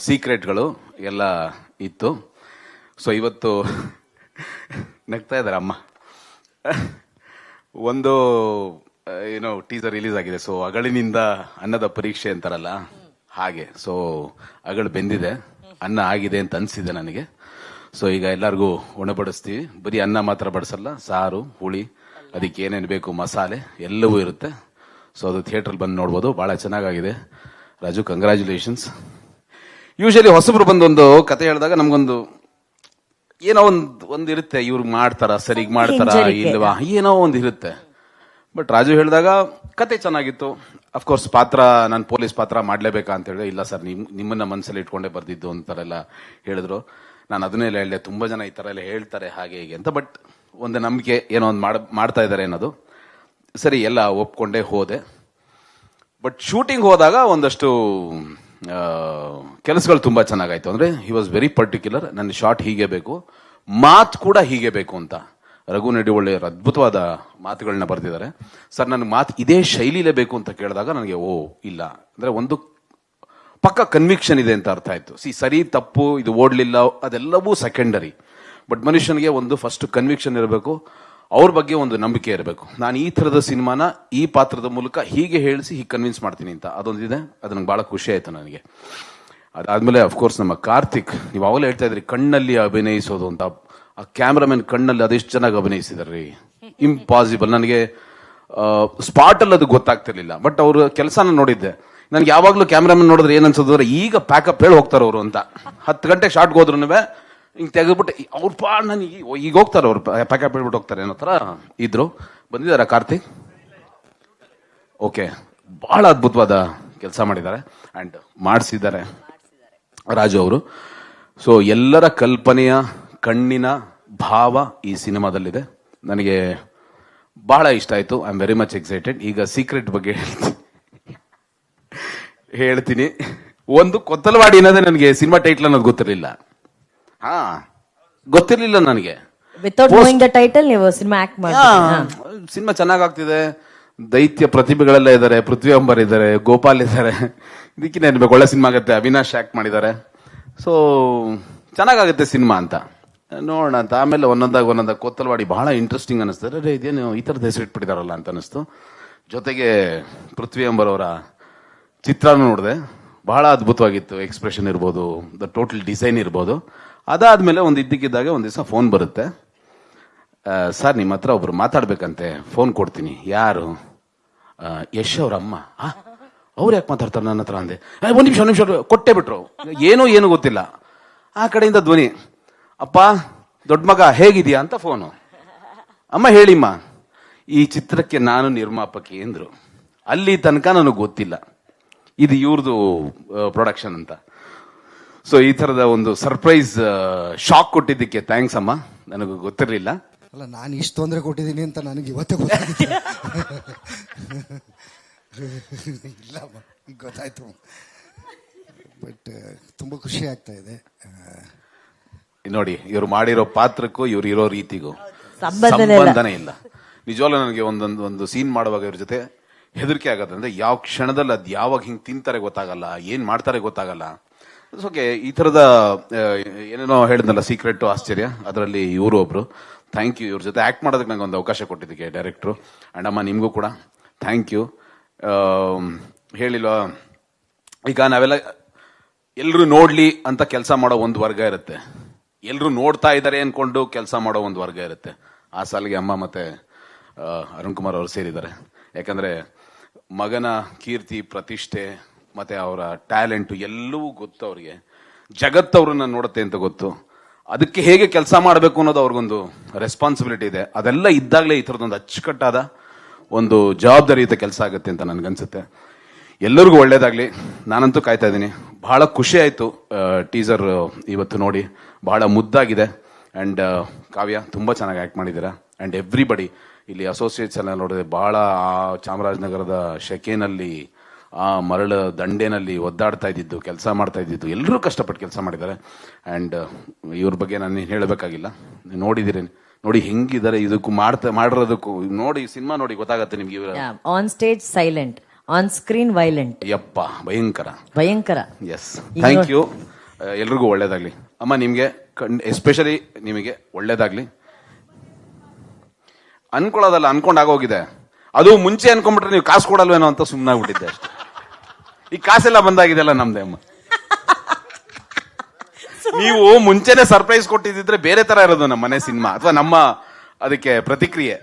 ಸೀಕ್ರೆಟ್ಗಳು ಎಲ್ಲ ಇತ್ತು. ಸೊ ಇವತ್ತು ನಗ್ತಾ ಇದ್ದಾರೆ ಅಮ್ಮ. ಒಂದು ಏನೋ ಟೀಸರ್ ರಿಲೀಸ್ ಆಗಿದೆ. ಸೊ ಅಗಳಿನಿಂದ ಅನ್ನದ ಪರೀಕ್ಷೆ ಅಂತಾರಲ್ಲ ಹಾಗೆ. ಸೊ ಅಗಳು ಬೆಂದಿದೆ, ಅನ್ನ ಆಗಿದೆ ಅಂತ ಅನ್ಸಿದೆ ನನಗೆ. ಸೊ ಈಗ ಎಲ್ಲರಿಗೂ ಉಣಬಡಿಸ್ತೀವಿ. ಬರೀ ಅನ್ನ ಮಾತ್ರ ಬಡಿಸಲ್ಲ, ಸಾರು, ಹುಳಿ, ಅದಕ್ಕೆ ಏನೇನು ಬೇಕು ಮಸಾಲೆ ಎಲ್ಲವೂ ಇರುತ್ತೆ. ಸೊ ಅದು ಥಿಯೇಟರ್ ಬಂದು ನೋಡ್ಬೋದು. ಬಹಳ ಚೆನ್ನಾಗಿದೆ. ರಾಜು, ಕಂಗ್ರ್ಯಾಚುಲೇಷನ್ಸ್. ಯೂಶಲಿ ಹೊಸಬ್ರು ಬಂದೊಂದು ಕತೆ ಹೇಳಿದಾಗ ನಮ್ಗೊಂದು ಏನೋ ಒಂದ್ ಇರುತ್ತೆ, ಇವ್ರು ಮಾಡ್ತಾರ, ಸರಿಗ್ ಮಾಡ್ತಾರ ಇಲ್ವಾ, ಏನೋ ಒಂದ್ ಇರುತ್ತೆ. ಬಟ್ ರಾಜು ಹೇಳಿದಾಗ ಕತೆ ಚೆನ್ನಾಗಿತ್ತು. ಅಫ್ಕೋರ್ಸ್ ಪಾತ್ರ, ನಾನು ಪೊಲೀಸ್ ಪಾತ್ರ ಮಾಡ್ಲೇಬೇಕಾ ಅಂತ ಹೇಳಿದ್ರೆ, ಇಲ್ಲ ಸರ್ ನಿಮ್ಮನ್ನ ಮನಸ್ಸಲ್ಲಿ ಇಟ್ಕೊಂಡೇ ಬರ್ದಿದ್ದು ಅಂತಾರೆಲ್ಲ ಹೇಳಿದ್ರು. ನಾನು ಅದನ್ನೆಲ್ಲ ಹೇಳಿದೆ, ತುಂಬಾ ಜನ ಈ ತರ ಎಲ್ಲ ಹೇಳ್ತಾರೆ ಹಾಗೆ ಹೀಗೆ ಅಂತ. ಬಟ್ ಒಂದು ನಂಬಿಕೆ, ಏನೋ ಒಂದು ಮಾಡ್ತಾ ಇದ್ದಾರೆ ಅನ್ನೋದು ಸರಿ, ಎಲ್ಲ ಒಪ್ಕೊಂಡೇ ಹೋದೆ. ಬಟ್ ಶೂಟಿಂಗ್ ಹೋದಾಗ ಒಂದಷ್ಟು ಕೆಲಸಗಳು ತುಂಬಾ ಚೆನ್ನಾಗಾಯ್ತು. ಅಂದ್ರೆ ಹಿ ವಾಸ್ ವೆರಿ ಪರ್ಟಿಕ್ಯುಲರ್. ನನ್ನ ಶಾರ್ಟ್ ಹೀಗೆ ಬೇಕು, ಮಾತು ಕೂಡ ಹೀಗೆ ಬೇಕು ಅಂತ. ರಘು ನಡಿವಳ್ಳಿ ಅದ್ಭುತವಾದ ಮಾತುಗಳನ್ನ ಬರ್ತಿದ್ದಾರೆ. ಸರ್ ನನ್ನ ಮಾತು ಇದೇ ಶೈಲಿಲೇ ಬೇಕು ಅಂತ ಕೇಳಿದಾಗ ನನಗೆ ಇಲ್ಲ ಅಂದ್ರೆ ಒಂದು ಪಕ್ಕ ಕನ್ವಿಕ್ಷನ್ ಇದೆ ಅಂತ ಅರ್ಥ ಆಯ್ತು. ಸರಿ ತಪ್ಪು ಇದು ಓಡ್ಲಿಲ್ಲ ಅದೆಲ್ಲವೂ ಸೆಕೆಂಡರಿ. ಬಟ್ ಮನುಷ್ಯನಿಗೆ ಒಂದು ಫಸ್ಟ್ ಕನ್ವಿಕ್ಷನ್ ಇರಬೇಕು, ಅವ್ರ ಬಗ್ಗೆ ಒಂದು ನಂಬಿಕೆ ಇರಬೇಕು. ನಾನು ಈ ಥರದ ಸಿನಿಮಾನ ಈ ಪಾತ್ರದ ಮೂಲಕ ಹೀಗೆ ಹೇಳಿಸಿ ಹೀಗೆ ಕನ್ವಿನ್ಸ್ ಮಾಡ್ತೀನಿ ಅಂತ ಅದೊಂದಿದೆ. ಅದು ನಂಗೆ ಬಹಳ ಖುಷಿ ಆಯ್ತು ನನಗೆ. ಅದಾದ್ಮೇಲೆ ಅಫ್ಕೋರ್ಸ್ ನಮ್ಮ ಕಾರ್ತಿಕ್, ನೀವು ಅವಾಗಲೇ ಹೇಳ್ತಾ ಇದ್ರಿ ಕಣ್ಣಲ್ಲಿ ಅಭಿನಯಿಸೋದು ಅಂತ. ಆ ಕ್ಯಾಮ್ರಾಮನ್ ಕಣ್ಣಲ್ಲಿ ಅದೆಷ್ಟು ಚೆನ್ನಾಗಿ ಅಭಿನಯಿಸಿದಾರ್ರಿ, ಇಂಪಾಸಿಬಲ್. ನನಗೆ ಸ್ಪಾಟ್ ಅಲ್ಲಿ ಅದು ಗೊತ್ತಾಗ್ತಿರ್ಲಿಲ್ಲ. ಬಟ್ ಅವ್ರ ಕೆಲಸನ ನೋಡಿದ್ದೆ. ನನ್ಗೆ ಯಾವಾಗ್ಲೂ ಕ್ಯಾಮ್ರಾಮನ್ ನೋಡಿದ್ರೆ ಏನ್ ಅನ್ಸೋದ್ರೆ ಈಗ ಪ್ಯಾಕಪ್ ಹೇಳಿ ಹೋಗ್ತಾರ ಅವರು ಅಂತ. 10 ಗಂಟೆಗೆ ಶಾರ್ಟ್ಗೆ ಹೋದ್ರು ಹಿಂಗ್ ತೆಗೆದ್ಬಿಟ್ಟು ಅವ್ರ ನನಗೆ ಈಗ ಹೋಗ್ತಾರೆ, ಅವ್ರು ಪ್ಯಾಕಪ್ ಹೇಳ್ಬಿಟ್ಟು ಹೋಗ್ತಾರೆ ಅನ್ನೋ ತರ ಇದ್ರು. ಬಂದಿದಾರ ಕಾರ್ತಿಕ್? ಓಕೆ, ಬಹಳ ಅದ್ಭುತವಾದ ಕೆಲಸ ಮಾಡಿದ್ದಾರೆ ಅಂಡ್ ಮಾಡಿಸಿದ್ದಾರೆ ರಾಜು ಅವರು. ಸೊ ಎಲ್ಲರ ಕಲ್ಪನೆಯ ಕಣ್ಣಿನ ಭಾವ ಈ ಸಿನಿಮಾದಲ್ಲಿದೆ. ನನಗೆ ಬಹಳ ಇಷ್ಟ ಆಯ್ತು. I am very much excited. ಈಗ ಸೀಕ್ರೆಟ್ ಬಗ್ಗೆ ಹೇಳ್ತೀನಿ. ಒಂದು ಕೊತ್ತಲವಾಡಿ ಅನ್ನೋದೇ ನನಗೆ ಸಿನಿಮಾ ಟೈಟ್ಲ್ ಅನ್ನೋದು ಗೊತ್ತಿರಲಿಲ್ಲ. ಗೊತ್ತಿರ್ಲಿಲ್ಲ ನನಗೆ. ಸಿನಿಮಾ ಚೆನ್ನಾಗಾಗ್ತಿದೆ, ದೈತ್ಯ ಪ್ರತಿಭೆಗಳೆಲ್ಲ ಇದ್ದಾರೆ, ಪೃಥ್ವಿ ಅಂಬರ್ ಇದ್ದಾರೆ, ಗೋಪಾಲ್ ಇದ್ದಾರೆ, ಇದಕ್ಕೆ ನೆನ್ಬೇಕು ಒಳ್ಳೆ ಸಿನಿಮಾ ಆಗುತ್ತೆ. ಅವಿನಾಶ್ ಆಕ್ಟ್ ಮಾಡಿದ್ದಾರೆ. ಸೊ ಚೆನ್ನಾಗಾಗುತ್ತೆ ಸಿನಿಮಾ ಅಂತ ನೋಡೋಣ ಅಂತ. ಆಮೇಲೆ ಒಂದೊಂದಾಗ ಕೊತ್ತಲವಾಡಿ ಬಹಳ ಇಂಟ್ರೆಸ್ಟಿಂಗ್ ಅನಿಸ್ತಾರೆ. ಇದೇನು ಈ ತರದ ಹೆಸರು ಇಟ್ಬಿಟ್ಟಿದಾರಲ್ಲ ಅಂತ ಅನಿಸ್ತು. ಜೊತೆಗೆ ಪೃಥ್ವಿ ಅಂಬರ್ ಅವರ ಚಿತ್ರನೂ ನೋಡಿದೆ, ಬಹಳ ಅದ್ಭುತವಾಗಿತ್ತು. ಎಕ್ಸ್ಪ್ರೆಷನ್ ಇರ್ಬೋದು, ದ ಟೋಟಲ್ ಡಿಸೈನ್ ಇರ್ಬೋದು. ಅದಾದ್ಮೇಲೆ ಒಂದು ಇದ್ದಕ್ಕಿದ್ದಾಗ ಒಂದ್ ದಿವಸ ಫೋನ್ ಬರುತ್ತೆ. ಸರ್ ನಿಮ್ಮ ಹತ್ರ ಒಬ್ರು ಮಾತಾಡ್ಬೇಕಂತೆ, ಫೋನ್ ಕೊಡ್ತೀನಿ. ಯಾರು? ಯಶ್ ಅವ್ರ ಅಮ್ಮ. ಅವ್ರು ಯಾಕೆ ಮಾತಾಡ್ತಾರೆ ನನ್ನ ಹತ್ರ ಅಂದೆ. ಒಂದ್ ನಿಮಿಷ ಕೊಟ್ಟೆ ಬಿಟ್ರು. ಏನು ಗೊತ್ತಿಲ್ಲ. ಆ ಕಡೆಯಿಂದ ಧ್ವನಿ, ಅಪ್ಪ ದೊಡ್ಡ ಮಗ ಹೇಗಿದ್ಯಾ ಅಂತ ಫೋನು. ಅಮ್ಮ ಹೇಳಿಮ್ಮ, ಈ ಚಿತ್ರಕ್ಕೆ ನಾನು ನಿರ್ಮಾಪಕಿ ಎಂದ್ರು. ಅಲ್ಲಿ ತನಕ ನನಗೆ ಗೊತ್ತಿಲ್ಲ ಇದು ಇವ್ರದು ಪ್ರೊಡಕ್ಷನ್ ಅಂತ. ಸೊ ಈ ತರದ ಒಂದು ಸರ್ಪ್ರೈಸ್ ಶಾಕ್ ಕೊಟ್ಟಿದ್ದಕ್ಕೆ ಥ್ಯಾಂಕ್ಸ್ ಅಮ್ಮ, ನನಗೆ ಗೊತ್ತಿರಲಿಲ್ಲ. ಅಲ್ಲ, ನಾನು ಇಷ್ಟು ತೊಂದರೆ ಕೊಟ್ಟಿದ್ದೀನಿ ಅಂತ ನನಗೆ ಇವತ್ತೇ ಗೊತ್ತಾಗಿದೆ. ಇಲ್ಲ ಗೊತ್ತಾಯ್ತು. ಬಟ್ ತುಂಬಾ ಖುಷಿ ಆಗ್ತಾ ಇದೆ. ನೋಡಿ, ಇವ್ರು ಮಾಡಿರೋ ಪಾತ್ರಕ್ಕೂ ಇವ್ರು ಇರೋ ರೀತಿಗೂ ಸಂಬಂಧನೇ ಇಲ್ಲ. ನಿಜವಾಗ್ಲೂ ನನಗೆ ಒಂದು ಸೀನ್ ಮಾಡುವಾಗ ಇವ್ರ ಜೊತೆ ಹೆದರಿಕೆ ಆಗತ್ತೆ. ಅಂದ್ರೆ ಯಾವ ಕ್ಷಣದಲ್ಲಿ ಅದ್ ಯಾವಾಗ ಹಿಂಗ್ ತಿಂತಾರೆ ಗೊತ್ತಾಗಲ್ಲ, ಏನ್ ಮಾಡ್ತಾರೆ ಗೊತ್ತಾಗಲ್ಲ. ಓಕೆ, ಈ ತರದ ಏನೇನೋ ಹೇಳಿದ್ನಲ್ಲ ಸೀಕ್ರೆಟ್ ಆಶ್ಚರ್ಯ, ಅದರಲ್ಲಿ ಇವರು ಒಬ್ರು. Thank you. ಇವ್ರ ಜೊತೆ ಆಕ್ಟ್ ಮಾಡೋದಕ್ಕೆ ನಂಗೆ ಒಂದು ಅವಕಾಶ ಕೊಟ್ಟಿದ್ದಕ್ಕೆ ಡೈರೆಕ್ಟ್ರು. ಅಂಡ್ ಅಮ್ಮ ನಿಮ್ಗೂ ಕೂಡ ಥ್ಯಾಂಕ್ ಯು. ಹೇಳಿಲ್ವಾ, ಈಗ ನಾವೆಲ್ಲ ಎಲ್ರು ನೋಡ್ಲಿ ಅಂತ ಕೆಲಸ ಮಾಡೋ ಒಂದು ವರ್ಗ ಇರುತ್ತೆ, ಎಲ್ರು ನೋಡ್ತಾ ಇದ್ದಾರೆ ಅನ್ಕೊಂಡು ಕೆಲಸ ಮಾಡೋ ಒಂದು ವರ್ಗ ಇರುತ್ತೆ. ಆ ಸಾಲಿಗೆ ಅಮ್ಮ ಮತ್ತೆ ಅರುಣ್ ಕುಮಾರ್ ಅವರು ಸೇರಿದ್ದಾರೆ. ಯಾಕಂದ್ರೆ ಮಗನ ಕೀರ್ತಿ, ಪ್ರತಿಷ್ಠೆ ಮತ್ತೆ ಅವರ ಟ್ಯಾಲೆಂಟ್ ಎಲ್ಲವೂ ಗೊತ್ತು ಅವ್ರಿಗೆ. ಜಗತ್ತವ್ರನ್ನ ನೋಡುತ್ತೆ ಅಂತ ಗೊತ್ತು. ಅದಕ್ಕೆ ಹೇಗೆ ಕೆಲಸ ಮಾಡಬೇಕು ಅನ್ನೋದು ಅವ್ರಿಗೊಂದು ರೆಸ್ಪಾನ್ಸಿಬಿಲಿಟಿ ಇದೆ. ಅದೆಲ್ಲ ಇದ್ದಾಗಲೇ ಈ ಥರದೊಂದು ಅಚ್ಚುಕಟ್ಟಾದ ಒಂದು ಜವಾಬ್ದಾರಿಯುತ ಕೆಲಸ ಆಗುತ್ತೆ ಅಂತ ನನ್ಗನ್ಸುತ್ತೆ. ಎಲ್ಲರಿಗೂ ಒಳ್ಳೇದಾಗ್ಲಿ. ನಾನಂತೂ ಕಾಯ್ತಾ ಇದ್ದೀನಿ. ಬಹಳ ಖುಷಿ ಆಯ್ತು ಟೀಸರ್ ಇವತ್ತು ನೋಡಿ, ಬಹಳ ಮುದ್ದಾಗಿದೆ. ಅಂಡ್ ಕಾವ್ಯ ತುಂಬಾ ಚೆನ್ನಾಗಿ ಆಕ್ಟ್ ಮಾಡಿದ್ದೀರಾ. ಅಂಡ್ ಎವ್ರಿಬಡಿ ಇಲ್ಲಿ ಅಸೋಸಿಯೇಟ್ಸ್ ಎಲ್ಲ ನೋಡಿದ್ರೆ ಬಹಳ ಚಾಮರಾಜನಗರದ ಶೆಕೆನಲ್ಲಿ, ಆ ಮರಳ ದಂಡೆನಲ್ಲಿ ಒದ್ದಾಡ್ತಾ ಇದ್ದಿದ್ದು, ಕೆಲಸ ಮಾಡ್ತಾ ಇದ್ದಿದ್ದು, ಎಲ್ಲರೂ ಕಷ್ಟಪಟ್ಟು ಕೆಲಸ ಮಾಡಿದ್ದಾರೆ. ಅಂಡ್ ಇವ್ರ ಬಗ್ಗೆ ನಾನು ಹೇಳಬೇಕಾಗಿಲ್ಲ, ನೋಡಿದಿರಿ. ನೋಡಿ ಹೆಂಗಿದ್ದಾರೆ, ಇದಕ್ಕೂ ಮಾಡಿರೋದಕ್ಕೂ ನೋಡಿ, ಸಿನಿಮಾ ನೋಡಿ ಗೊತ್ತಾಗತ್ತೆ ನಿಮ್ಗೆ. On stage silent, on screen violent. ಯಪ್ಪ ಭಯಂಕರ. Yes, thank you. ಎಲ್ರಿಗೂ ಒಳ್ಳೇದಾಗ್ಲಿ ಅಮ್ಮ. ನಿಮ್ಗೆ ಎಸ್ಪೆಷಲಿ ನಿಮಗೆ ಒಳ್ಳೇದಾಗ್ಲಿ. ಅನ್ಕೊಳ್ಳೋದಲ್ಲ, ಅನ್ಕೊಂಡಾಗೋಗಿದೆ. ಅದು ಮುಂಚೆ ಅನ್ಕೊಂಡ್ಬಿಟ್ರೆ ನೀವು ಕಾಸು ಕೊಡಲ್ವೇನೋ ಅಂತ ಸುಮ್ಮನಾಗ್ಬಿಟ್ಟಿದ್ದೆ ಅಷ್ಟೇ. ಈ ಕಾಸೆಲ್ಲ ಬಂದಾಗಿದೆಲ್ಲ ನಮ್ದೇ ಅಮ್ಮ. ನೀವು ಮುಂಚೆನೆ ಸರ್ಪ್ರೈಸ್ ಕೊಟ್ಟಿದ್ರೆ ಬೇರೆ ತರ ಇರೋದು ನಮ್ಮ ಮನೆ ಸಿನಿಮಾ, ಅಥವಾ ನಮ್ಮ ಅದಕ್ಕೆ ಪ್ರತಿಕ್ರಿಯೆ.